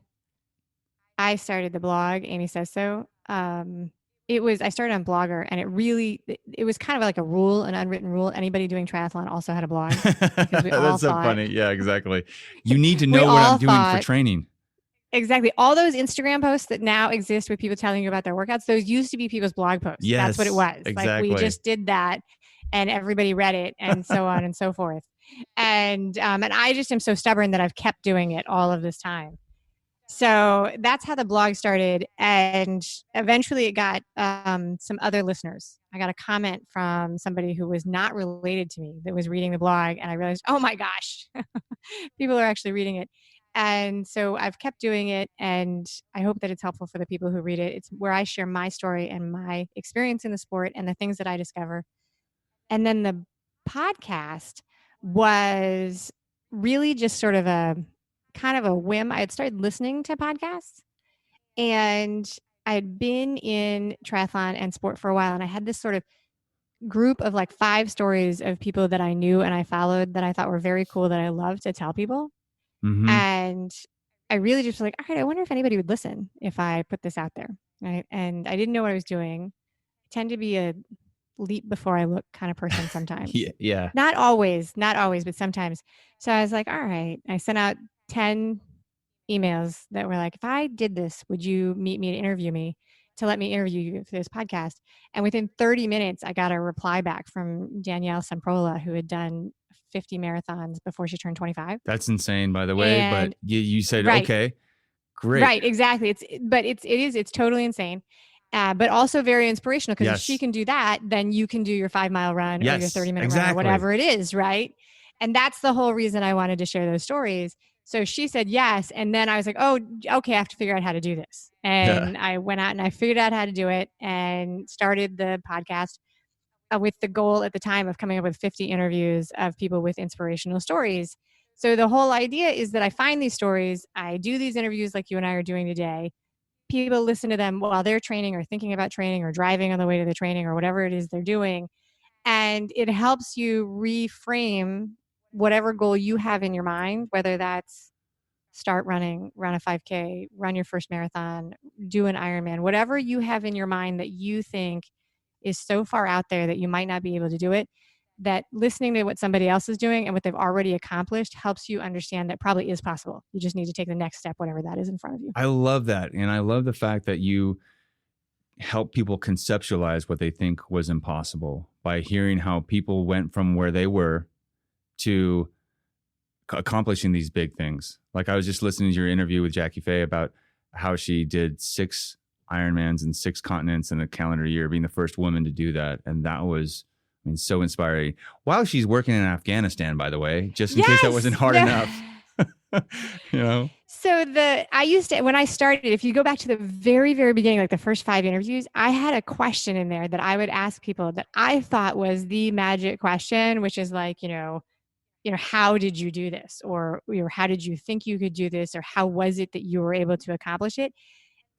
I started the blog, Amy Says So, I started on Blogger, and it was kind of like a rule, an unwritten rule. Anybody doing triathlon also had a blog, because we all That's so thought, funny. Yeah, exactly. You need to we know what I'm all doing for thought, training. exactly. All those Instagram posts that now exist with people telling you about their workouts, those used to be people's blog posts. That's what it Yes, was. Like, we exactly. just did that and everybody read it, and so on and so forth. And I just am so stubborn that I've kept doing it all of this time. So that's how the blog started. And eventually it got some other listeners. I got a comment from somebody who was not related to me that was reading the blog. And I realized, oh my gosh, people are actually reading it. And so I've kept doing it. And I hope that it's helpful for the people who read it. It's where I share my story and my experience in the sport and the things that I discover. And then the podcast was really just sort of a kind of a whim. I had started listening to podcasts, and I had been in triathlon and sport for a while. And I had this sort of group of like 5 stories of people that I knew and I followed that I thought were very cool, that I loved to tell people. Mm-hmm. And I really just was like, all right, I wonder if anybody would listen if I put this out there. Right. And I didn't know what I was doing. I tend to be a leap before I look kind of person sometimes. Yeah. Not always, but sometimes. So I was like, all right. I sent out 10 emails that were like, if I did this, would you meet me to interview me, to let me interview you for this podcast? And within 30 minutes, I got a reply back from Danielle Samprola, who had done 50 marathons before she turned 25. That's insane, by the way. And But you said, right, okay, great. right, exactly. It's totally insane. But also very inspirational, because if she can do that, then you can do your 5-mile run or your 30-minute run or whatever it is, right? And that's the whole reason I wanted to share those stories. So she said yes. And then I was like, oh, okay, I have to figure out how to do this. And I went out and I figured out how to do it and started the podcast with the goal at the time of coming up with 50 interviews of people with inspirational stories. So the whole idea is that I find these stories, I do these interviews like you and I are doing today. People listen to them while they're training or thinking about training or driving on the way to the training or whatever it is they're doing. And it helps you reframe whatever goal you have in your mind, whether that's start running, run a 5K, run your first marathon, do an Ironman, whatever you have in your mind that you think is so far out there that you might not be able to do it, that listening to what somebody else is doing and what they've already accomplished helps you understand that probably is possible. You just need to take the next step, whatever that is in front of you. I love that. And I love the fact that you help people conceptualize what they think was impossible by hearing how people went from where they were to accomplishing these big things. Like, I was just listening to your interview with Jackie Faye about how she did 6 Ironmans in 6 continents in a calendar year, being the first woman to do that. And that was, I mean, so inspiring. While she's working in Afghanistan, by the way, just in case that wasn't hard enough. You know? So I used to, when I started, if you go back to the very, very beginning, like the first 5 interviews, I had a question in there that I would ask people that I thought was the magic question, which is like, how did you do this? Or how did you think you could do this? Or how was it that you were able to accomplish it?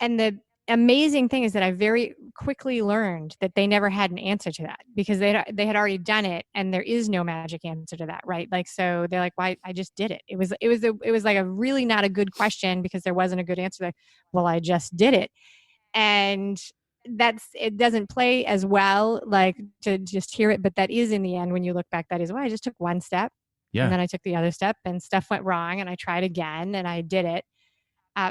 And the amazing thing is that I very quickly learned that they never had an answer to that, because they had already done it, and there is no magic answer to that, right? Like, so they're like, "Why? I just did it." It was like a really not a good question, because there wasn't a good answer. Like, well, I just did it, and it doesn't play as well, like, to just hear it, but that is, in the end, when you look back, that is, well, I just took one step, and then I took the other step, and stuff went wrong, and I tried again, and I did it.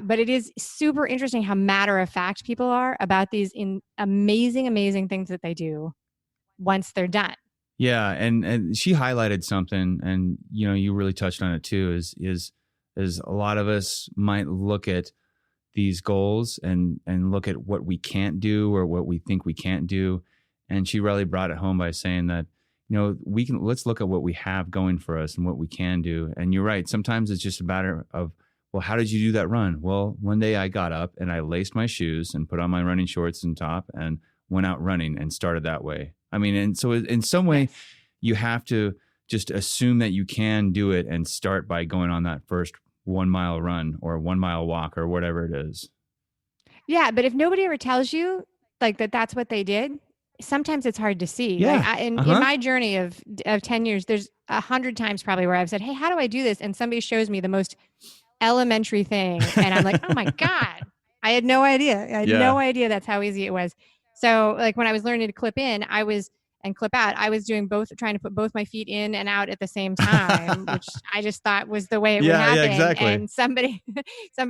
But it is super interesting how matter of fact people are about these amazing, amazing things that they do once they're done. Yeah. And she highlighted something, and, you really touched on it too, is a lot of us might look at these goals and look at what we can't do or what we think we can't do. And she really brought it home by saying that, let's look at what we have going for us and what we can do. And you're right. Sometimes it's just a matter of, well, how did you do that run? Well, one day I got up and I laced my shoes and put on my running shorts and top and went out running and started that way. I mean, and so in some way, you have to just assume that you can do it and start by going on that first 1 mile run or 1 mile walk or whatever it is. Yeah. But if nobody ever tells you like that's what they did, sometimes it's hard to see. Yeah. Like in my journey of 10 years, there's 100 times probably where I've said, hey, how do I do this? And somebody shows me the most elementary thing. And I'm like, oh my God, I had no idea. I had no idea that's how easy it was. So like when I was learning to clip in, and clip out, I was doing both, trying to put both my feet in and out at the same time, which I just thought was the way it would happen. Yeah, exactly. And somebody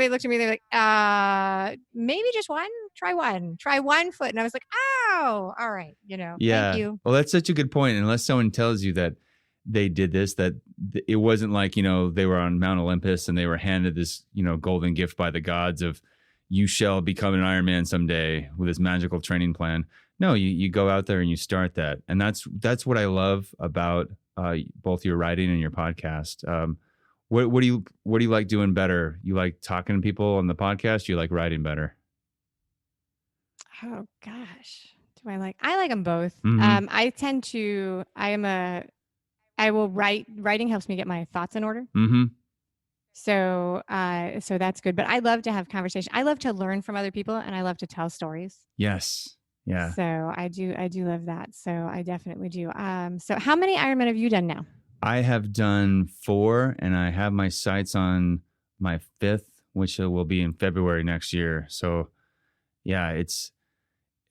looked at me, they're like, maybe just try one foot. And I was like, oh, all right. Thank you. Well, that's such a good point. Unless someone tells you that they did this, that it wasn't like, they were on Mount Olympus and they were handed this, golden gift by the gods of you shall become an Ironman someday with this magical training plan. No, you go out there and you start that. And that's what I love about both your writing and your podcast. What do you like doing better? You like talking to people on the podcast? You like writing better? Oh gosh. I like them both. Mm-hmm. I will writing helps me get my thoughts in order. Mm-hmm. So that's good. But I love to have conversation. I love to learn from other people and I love to tell stories. Yes. Yeah. So I do love that. So I definitely do. So how many Ironman have you done now? I have done 4 and I have my sights on my 5th, which will be in February next year. So yeah, it's,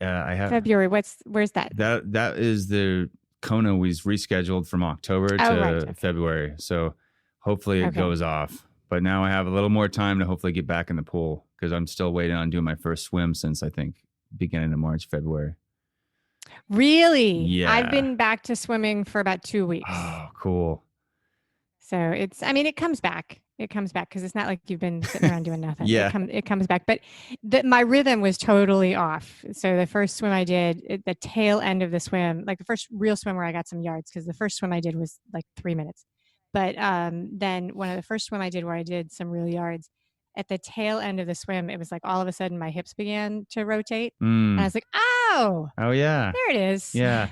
I have February. Where's that? That is the Kona was rescheduled from October to February. So hopefully it goes off. But now I have a little more time to hopefully get back in the pool because I'm still waiting on doing my first swim since I think beginning of March, February. Really? Yeah. I've been back to swimming for about 2 weeks. Oh, cool. So it comes back. It comes back because it's not like you've been sitting around doing nothing. Yeah. It comes back. But my rhythm was totally off. So the first swim I did, the tail end of the swim, like the first real swim where I got some yards, because the first swim I did was like 3 minutes. But then one of the first swim I did where I did some real yards, at the tail end of the swim, it was like all of a sudden my hips began to rotate. And I was like, oh yeah, there it is. Yeah.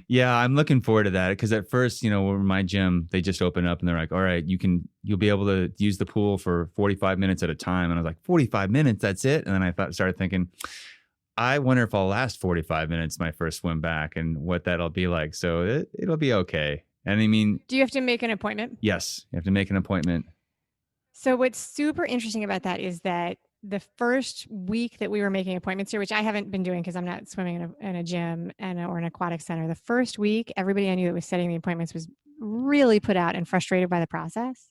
Yeah. I'm looking forward to that because at first, my gym, they just opened up and they're like, all right, you'll be able to use the pool for 45 minutes at a time. And I was like, 45 minutes, that's it. And then I started thinking, I wonder if I'll last 45 minutes my first swim back and what that'll be like. So it'll be okay. And I mean, do you have to make an appointment? Yes, you have to make an appointment. So what's super interesting about that is that the first week that we were making appointments here, which I haven't been doing because I'm not swimming in a gym or an aquatic center. The first week, everybody I knew that was setting the appointments was really put out and frustrated by the process.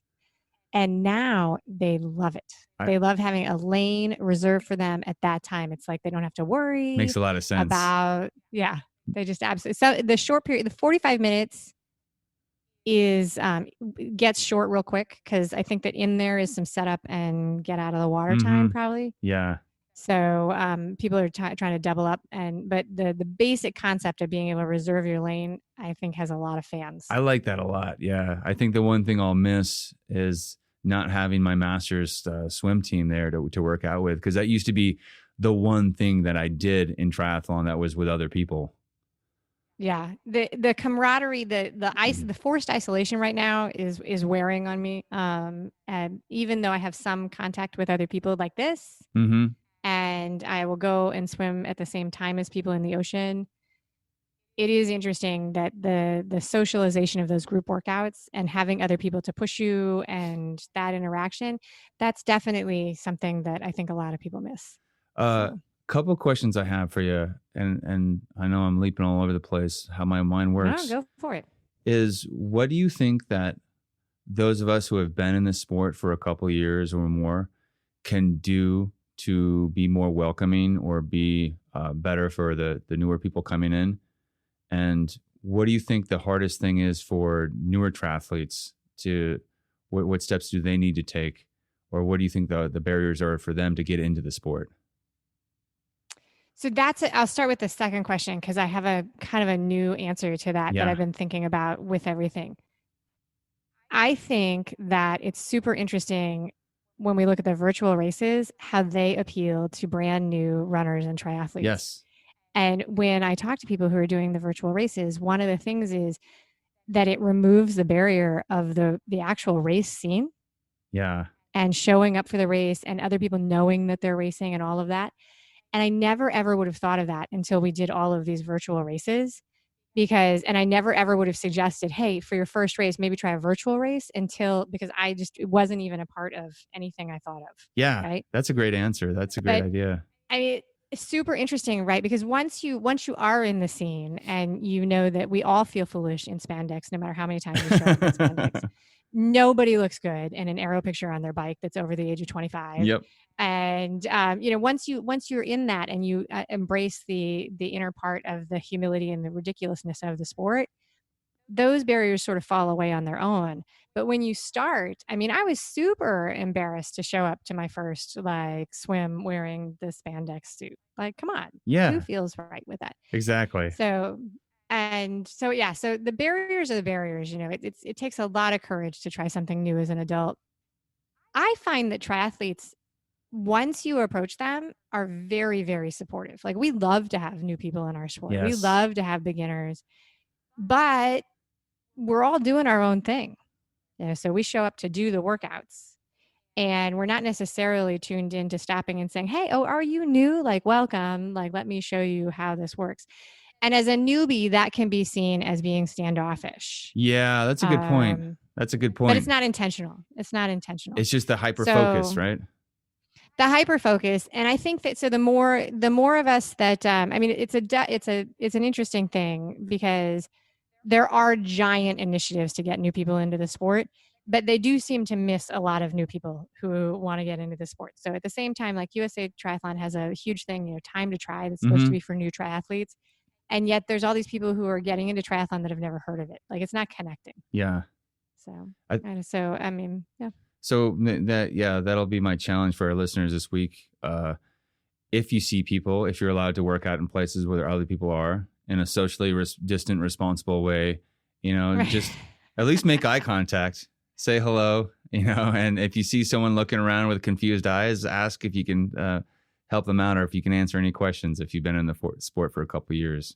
And now they love it. They love having a lane reserved for them at that time. It's like they don't have to worry. Makes a lot of sense. They just absolutely. So the short period, the 45 minutes is gets short real quick because I think that in there is some setup and get out of the water time probably. Yeah. So people are trying to double up, but the basic concept of being able to reserve your lane, I think, has a lot of fans. I like that a lot. Yeah, I think the one thing I'll miss is not having my master's swim team there to work out with, because that used to be the one thing that I did in triathlon that was with other people. Yeah, the camaraderie, the forced isolation right now is wearing on me. And even though I have some contact with other people like this, and I will go and swim at the same time as people in the ocean, it is interesting that the socialization of those group workouts and having other people to push you and that interaction, that's definitely something that I think a lot of people miss. Couple questions I have for you, and I know I'm leaping all over the place how my mind works. No, go for it. Is what do you think that those of us who have been in this sport for a couple of years or more can do to be more welcoming or be better for the newer people coming in? And what do you think the hardest thing is for newer triathletes to, what steps do they need to take? Or what do you think the barriers are for them to get into the sport? So I'll start with the second question because I have a kind of a new answer to that I've been thinking about with everything. I think that it's super interesting when we look at the virtual races, how they appeal to brand new runners and triathletes. Yes. And when I talk to people who are doing the virtual races, one of the things is that it removes the barrier of the actual race scene. Yeah. And showing up for the race and other people knowing that they're racing and all of that. And I never ever would have thought of that until we did all of these virtual races. And I never ever would have suggested, hey, for your first race, maybe try a virtual race because it wasn't even a part of anything I thought of. Yeah. Right. That's a great answer. That's a great idea. I mean, it's super interesting, right? Because once you are in the scene and you know that we all feel foolish in spandex, no matter how many times we show up in spandex, nobody looks good in an aero picture on their bike that's over the age of 25. Yep. And once you're in that and you embrace the inner part of the humility and the ridiculousness of the sport, those barriers sort of fall away on their own. But when you start, I mean, I was super embarrassed to show up to my first swim wearing the spandex suit. Like, come on. Yeah. Who feels right with that? Exactly. So the barriers are the barriers. It takes a lot of courage to try something new as an adult. I find that triathletes, once you approach them, are very, very supportive. Like, we love to have new people in our sport. Yes. We love to have beginners, but we're all doing our own thing. So we show up to do the workouts, and we're not necessarily tuned into stopping and saying, hey, are you new? Like, welcome. Like, let me show you how this works. And as a newbie, that can be seen as being standoffish. Yeah, that's a good point. That's a good point. But it's not intentional. It's just the hyper focus, right? The hyper focus. And I think that, so the more of us that, it's an interesting thing, because there are giant initiatives to get new people into the sport, but they do seem to miss a lot of new people who want to get into the sport. So at the same time, like USA Triathlon has a huge thing, time to try, that's supposed to be for new triathletes. And yet there's all these people who are getting into triathlon that have never heard of it. Like, it's not connecting. Yeah. So that'll be my challenge for our listeners this week. If you see people, if you're allowed to work out in places where other people are, in a socially distant, responsible way, right. Just at least make eye contact, say hello, and if you see someone looking around with confused eyes, ask if you can help them out, or if you can answer any questions if you've been in the sport for a couple of years.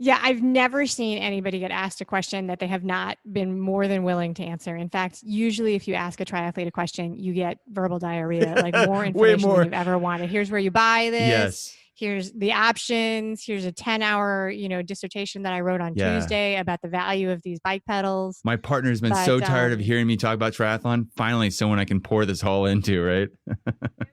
Yeah, I've never seen anybody get asked a question that they have not been more than willing to answer. In fact, usually if you ask a triathlete a question, you get verbal diarrhea, like more information than you've ever wanted. Here's where you buy this. Yes. Here's the options. Here's a 10-hour, dissertation that I wrote on Tuesday about the value of these bike pedals. My partner's been so tired of hearing me talk about triathlon. Finally, someone I can pour this all into, right?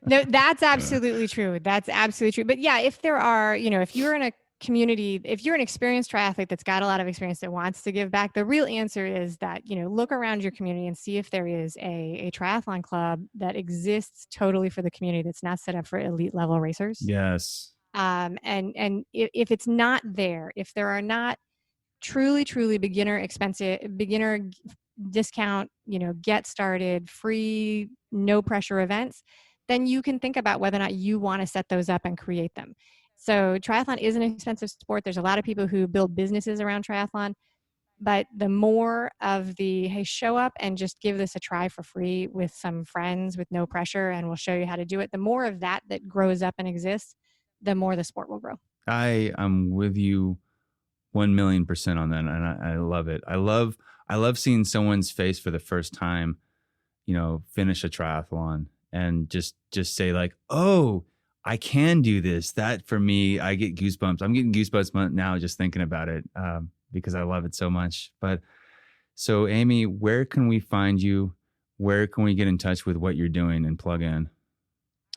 No, that's absolutely true. That's absolutely true. But yeah, if there are, if you're in a community, if you're an experienced triathlete that's got a lot of experience that wants to give back, the real answer is that, look around your community and see if there is a triathlon club that exists totally for the community, that's not set up for elite level racers. Yes. And if it's not there, if there are not truly beginner discount, get started, free, no pressure events, then you can think about whether or not you want to set those up and create them. So triathlon is an expensive sport. There's a lot of people who build businesses around triathlon, but the more of the, hey, show up and just give this a try for free with some friends with no pressure, and we'll show you how to do it, the more of that grows up and exists, the more the sport will grow. I am with you 1,000,000% on that. And I love it. I love seeing someone's face for the first time, finish a triathlon and just say like, oh, I can do this. That for me, I get goosebumps. I'm getting goosebumps now just thinking about it because I love it so much. But so Amy, where can we find you? Where can we get in touch with what you're doing and plug in?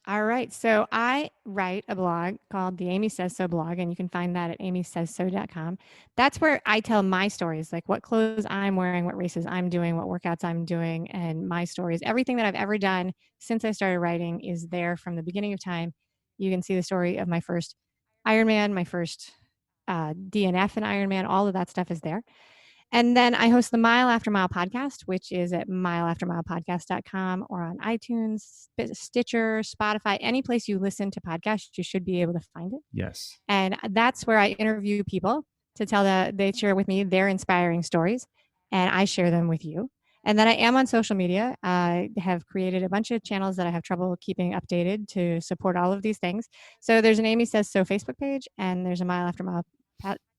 All right. So I write a blog called the Amy Says So blog, and you can find that at amysaysso.com. That's where I tell my stories, like what clothes I'm wearing, what races I'm doing, what workouts I'm doing, and my stories. Everything that I've ever done since I started writing is there from the beginning of time. You can see the story of my first Ironman, my first DNF in Ironman. All of that stuff is there. And then I host the Mile After Mile podcast, which is at mileaftermilepodcast.com or on iTunes, Stitcher, Spotify, any place you listen to podcasts, you should be able to find it. Yes. And that's where I interview people to they share with me their inspiring stories, and I share them with you. And then I am on social media. I have created a bunch of channels that I have trouble keeping updated to support all of these things. So there's an Amy Says So Facebook page, and there's a Mile After Mile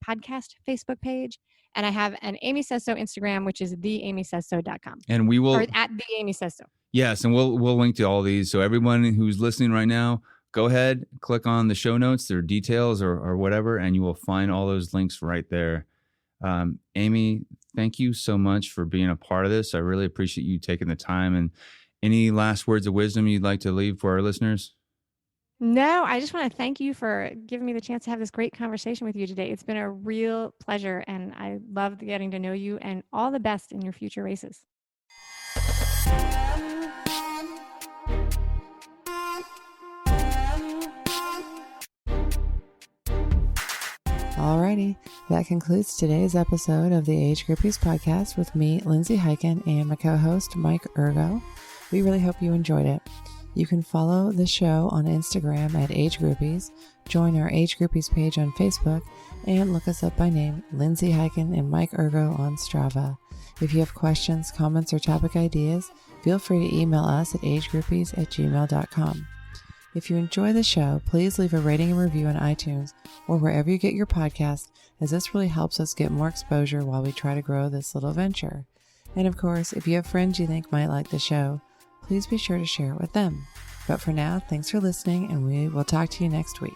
podcast Facebook page. And I have an Amy Says So Instagram, which is theamysaysso.com. And we will... Or at the Amy Says So. Yes, and we'll link to all these. So everyone who's listening right now, go ahead, click on the show notes, their details or whatever, and you will find all those links right there. Amy, thank you so much for being a part of this. I really appreciate you taking the time. And any last words of wisdom you'd like to leave for our listeners? No, I just want to thank you for giving me the chance to have this great conversation with you today. It's been a real pleasure, and I loved getting to know you, and all the best in your future races. Alrighty, that concludes today's episode of the Age Groupies podcast with me, Lindsay Hyken, and my co-host, Mike Ergo. We really hope you enjoyed it. You can follow the show on Instagram at Age Groupies, join our Age Groupies page on Facebook, and look us up by name, Lindsay Hyken and Mike Ergo on Strava. If you have questions, comments, or topic ideas, feel free to email us at agegroupies@gmail.com. If you enjoy the show, please leave a rating and review on iTunes or wherever you get your podcast, as this really helps us get more exposure while we try to grow this little venture. And of course, if you have friends you think might like the show, please be sure to share it with them. But for now, thanks for listening, and we will talk to you next week.